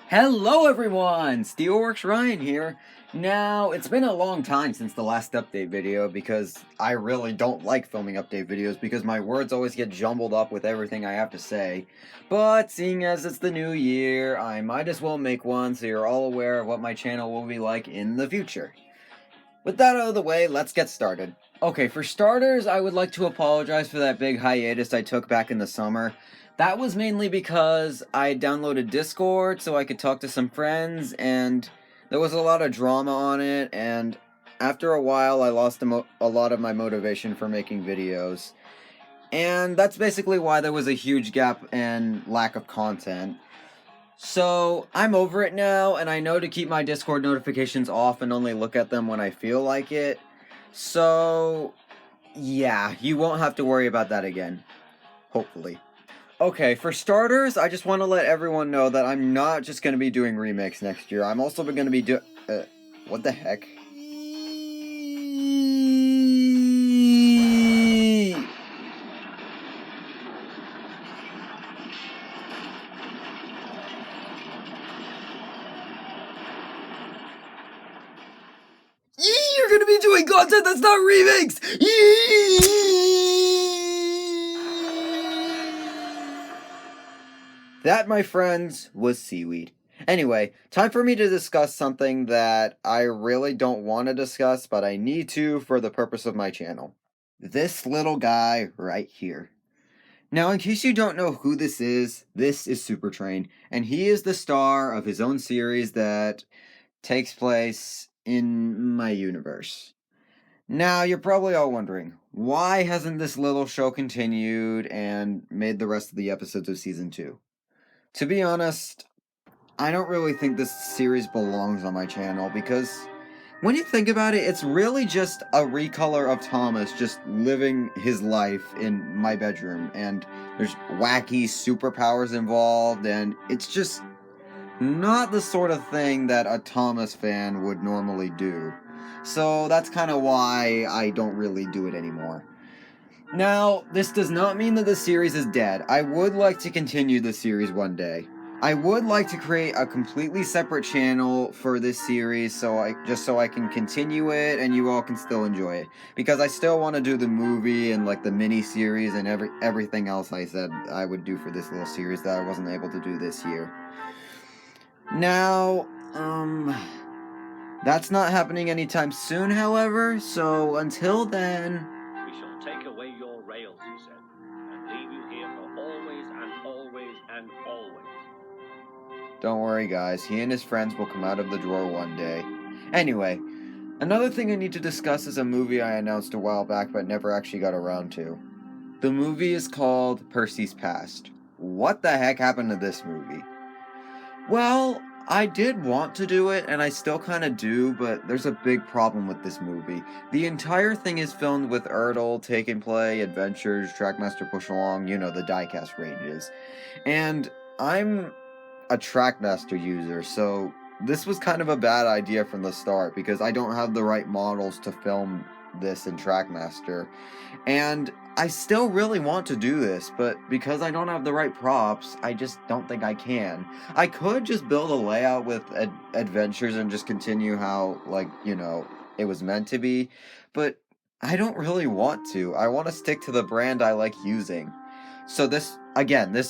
Hello everyone! Steelworks Ryan here. Now, it's been a long time since the last update video because I really don't like filming update videos because my words always get jumbled up with everything I have to say. But seeing as it's the new year, I might as well make one so you're all aware of what my channel will be like in the future. With that out of the way, let's get started. Okay, for starters, I would like to apologize for that big hiatus I took back in the summer. That was mainly because I downloaded Discord so I could talk to some friends, and there was a lot of drama on it, and after a while I lost a lot of my motivation for making videos. And that's basically why there was a huge gap and lack of content. So, I'm over it now, and I know to keep my Discord notifications off and only look at them when I feel like it. So, yeah, you won't have to worry about that again. Hopefully. Okay, for starters, I just want to let everyone know that I'm not just going to be doing remakes next year. I'm also going to be what the heck? You're going to be doing content that's not remakes! That, my friends, was seaweed. Anyway, time for me to discuss something that I really don't want to discuss, but I need to for the purpose of my channel. This little guy right here. Now, in case you don't know who this is Super Train, and he is the star of his own series that takes place in my universe. Now, you're probably all wondering, why hasn't this little show continued and made the rest of the episodes of Season 2? To be honest, I don't really think this series belongs on my channel because when you think about it, it's really just a recolor of Thomas just living his life in my bedroom, and there's wacky superpowers involved, and it's just not the sort of thing that a Thomas fan would normally do. So that's kind of why I don't really do it anymore. Now, this does not mean that the series is dead. I would like to continue the series one day. I would like to create a completely separate channel for this series so I can continue it and you all can still enjoy it. Because I still want to do the movie and like the mini series and everything else I said I would do for this little series that I wasn't able to do this year. Now, that's not happening anytime soon, however, so until then, we shall take away your rails, he said, and leave you here for always and always and always. Don't worry, guys. He and his friends will come out of the drawer one day. Anyway, another thing I need to discuss is a movie I announced a while back but never actually got around to. The movie is called Percy's Past. What the heck happened to this movie? Well, I did want to do it, and I still kind of do, but there's a big problem with this movie. The entire thing is filmed with Odiyyy, Take and Play, Adventures, Trackmaster Push Along, you know, the diecast ranges. And I'm a Trackmaster user, so this was kind of a bad idea from the start because I don't have the right models to film this in Trackmaster. And I still really want to do this, but because I don't have the right props, I just don't think I can. I could just build a layout with adventures and just continue how, like, you know, it was meant to be, but I don't really want to. I want to stick to the brand I like using. So this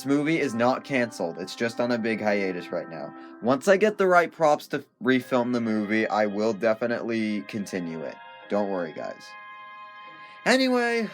movie is not canceled. It's just on a big hiatus right now. Once I get the right props to refilm the movie, I will definitely continue it. Don't worry, guys. Anyway,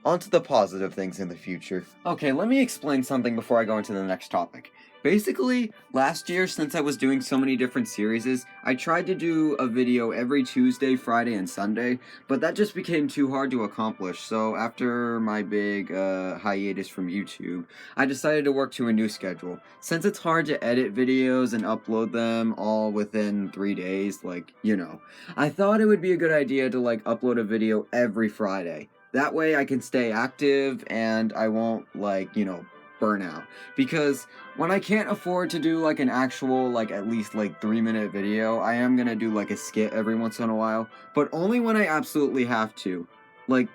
on to the positive things in the future. Okay, let me explain something before I go into the next topic. Basically, last year, since I was doing so many different series, I tried to do a video every Tuesday, Friday, and Sunday, but that just became too hard to accomplish, so after my big hiatus from YouTube, I decided to work to a new schedule. Since it's hard to edit videos and upload them all within 3 days, like, you know, I thought it would be a good idea to, like, upload a video every Friday. That way I can stay active and I won't, like, you know, burn out. Because when I can't afford to do, like, an actual, like, at least, like, 3-minute video, I am gonna do, like, a skit every once in a while, but only when I absolutely have to. Like,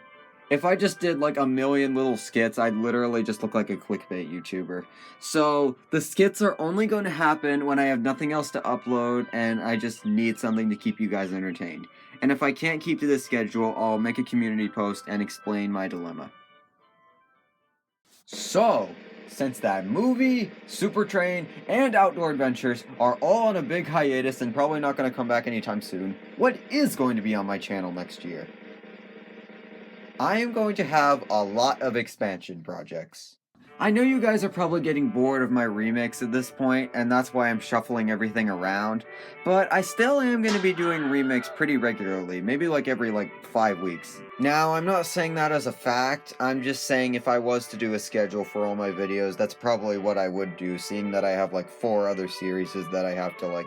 If I just did like a million little skits, I'd literally just look like a clickbait YouTuber. So the skits are only going to happen when I have nothing else to upload and I just need something to keep you guys entertained. And if I can't keep to this schedule, I'll make a community post and explain my dilemma. So, since that movie, Super Train, and Outdoor Adventures are all on a big hiatus and probably not going to come back anytime soon, what is going to be on my channel next year? I am going to have a lot of expansion projects. I know you guys are probably getting bored of my remix at this point, and that's why I'm shuffling everything around, but I still am going to be doing remix pretty regularly, maybe like every 5 weeks. Now, I'm not saying that as a fact, I'm just saying if I was to do a schedule for all my videos, that's probably what I would do, seeing that I have 4 other series that I have to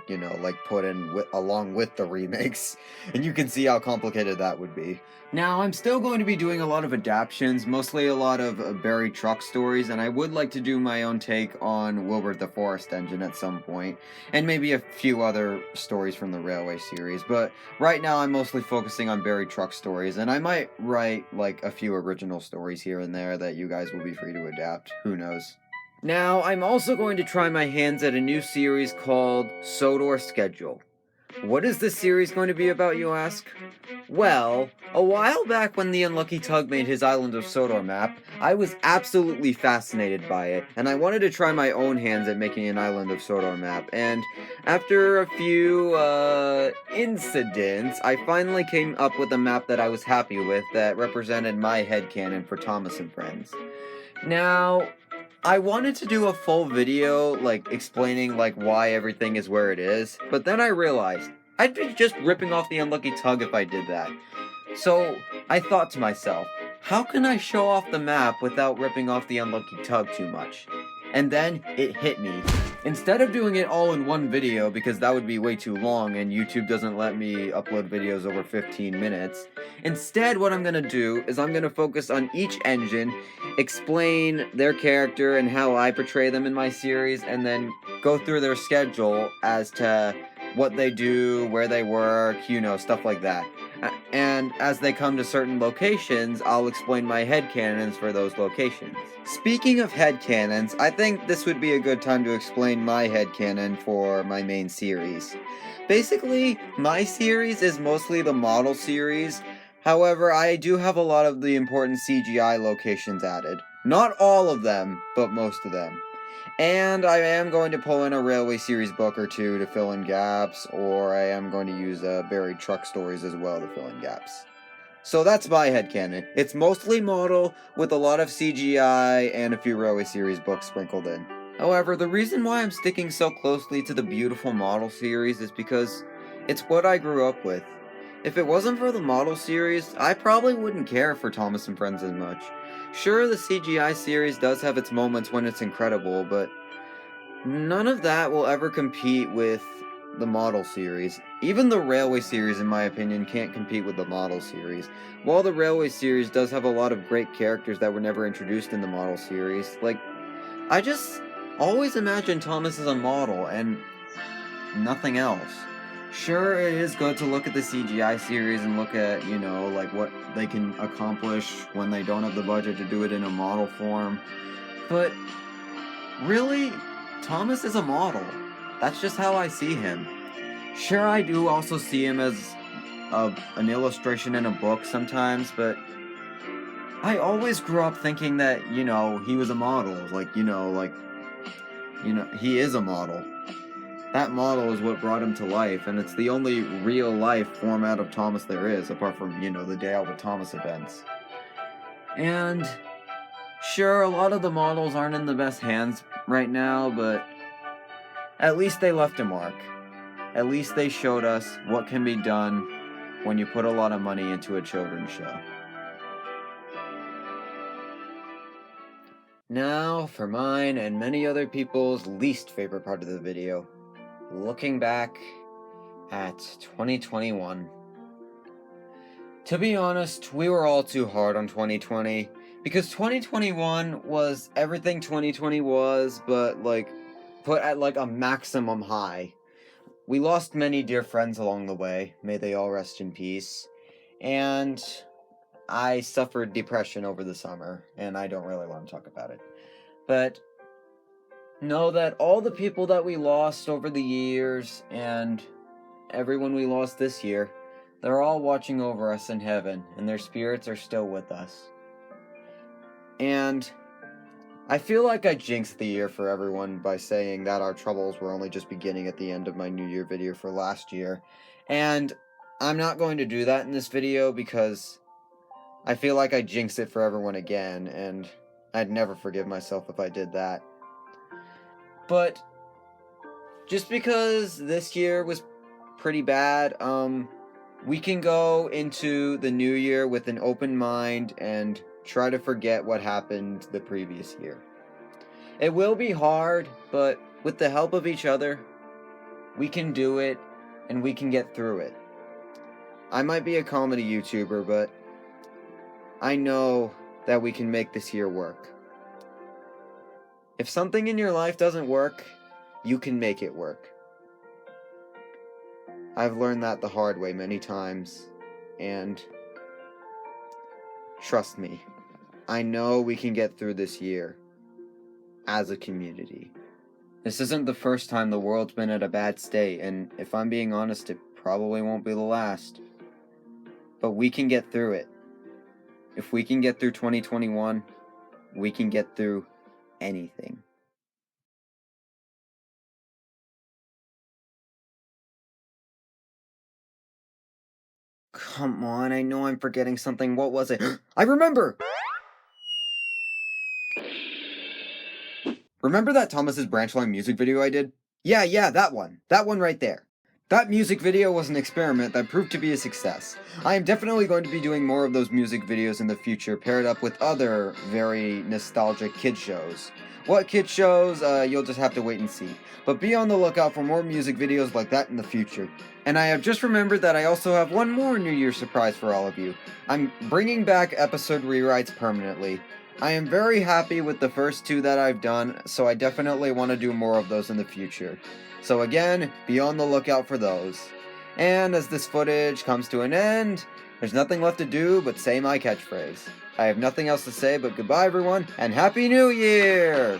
put in along with the remix, and you can see how complicated that would be. Now, I'm still going to be doing a lot of adaptions, mostly a lot of buried truck stories, and I would like to do my own take on Wilbert the Forest Engine at some point, and maybe a few other stories from the Railway series, but right now I'm mostly focusing on buried truck stories, and I might write a few original stories here and there that you guys will be free to adapt, who knows. Now, I'm also going to try my hands at a new series called Sodor Schedule. What is this series going to be about, you ask? Well, a while back when the Unlucky Tug made his Island of Sodor map, I was absolutely fascinated by it, and I wanted to try my own hands at making an Island of Sodor map, and after a few, incidents, I finally came up with a map that I was happy with that represented my headcanon for Thomas and Friends. Now, I wanted to do a full video, explaining, why everything is where it is, but then I realized I'd be just ripping off the Unlucky Tug if I did that. So, I thought to myself, how can I show off the map without ripping off the Unlucky Tug too much? And then, it hit me. Instead of doing it all in one video, because that would be way too long and YouTube doesn't let me upload videos over 15 minutes, instead what I'm gonna do is I'm gonna focus on each engine, explain their character and how I portray them in my series, and then go through their schedule as to what they do, where they work, stuff like that. And as they come to certain locations, I'll explain my headcanons for those locations. Speaking of headcanons, I think this would be a good time to explain my headcanon for my main series. Basically, my series is mostly the model series. However, I do have a lot of the important CGI locations added. Not all of them, but most of them. And I am going to pull in a Railway series book or two to fill in gaps, or I am going to use buried truck stories as well to fill in gaps. So that's my headcanon. It's mostly model, with a lot of CGI and a few Railway series books sprinkled in. However, the reason why I'm sticking so closely to the beautiful model series is because it's what I grew up with. If it wasn't for the model series, I probably wouldn't care for Thomas and Friends as much. Sure, the CGI series does have its moments when it's incredible, but none of that will ever compete with the model series. Even the Railway series, in my opinion, can't compete with the model series. While the Railway series does have a lot of great characters that were never introduced in the model series, I just always imagined Thomas as a model and nothing else. Sure, it is good to look at the CGI series and look at, what they can accomplish when they don't have the budget to do it in a model form. But, really, Thomas is a model. That's just how I see him. Sure, I do also see him as an illustration in a book sometimes, but I always grew up thinking that, he was a model. He is a model. That model is what brought him to life, and it's the only real-life format of Thomas there is, apart from, the Day Out with Thomas events. And, sure, a lot of the models aren't in the best hands right now, but at least they left a mark. At least they showed us what can be done when you put a lot of money into a children's show. Now, for mine and many other people's least favorite part of the video. Looking back at 2021. To be honest, we were all too hard on 2020, because 2021 was everything 2020 was, but put at a maximum high. We lost many dear friends along the way, may they all rest in peace, and I suffered depression over the summer, and I don't really want to talk about it. But know that all the people that we lost over the years, and everyone we lost this year, they're all watching over us in heaven, and their spirits are still with us. And I feel like I jinxed the year for everyone by saying that our troubles were only just beginning at the end of my New Year video for last year. And I'm not going to do that in this video because I feel like I jinxed it for everyone again, and I'd never forgive myself if I did that. But just because this year was pretty bad, we can go into the new year with an open mind and try to forget what happened the previous year. It will be hard, but with the help of each other, we can do it, and we can get through it. I might be a comedy YouTuber, but I know that we can make this year work. If something in your life doesn't work, you can make it work. I've learned that the hard way many times, and trust me, I know we can get through this year as a community. This isn't the first time the world's been at a bad state, and if I'm being honest, it probably won't be the last. But we can get through it. If we can get through 2021, we can get through anything. Come on, I know I'm forgetting something. What was it? I remember! Remember that Thomas's branch line music video I did? Yeah, that one. That one right there. That music video was an experiment that proved to be a success. I am definitely going to be doing more of those music videos in the future, paired up with other very nostalgic kid shows. What kid shows, you'll just have to wait and see. But be on the lookout for more music videos like that in the future. And I have just remembered that I also have one more New Year's surprise for all of you. I'm bringing back episode rewrites permanently. I am very happy with the first 2 that I've done, so I definitely want to do more of those in the future. So again, be on the lookout for those. And as this footage comes to an end, there's nothing left to do but say my catchphrase. I have nothing else to say but goodbye everyone, and Happy New Year!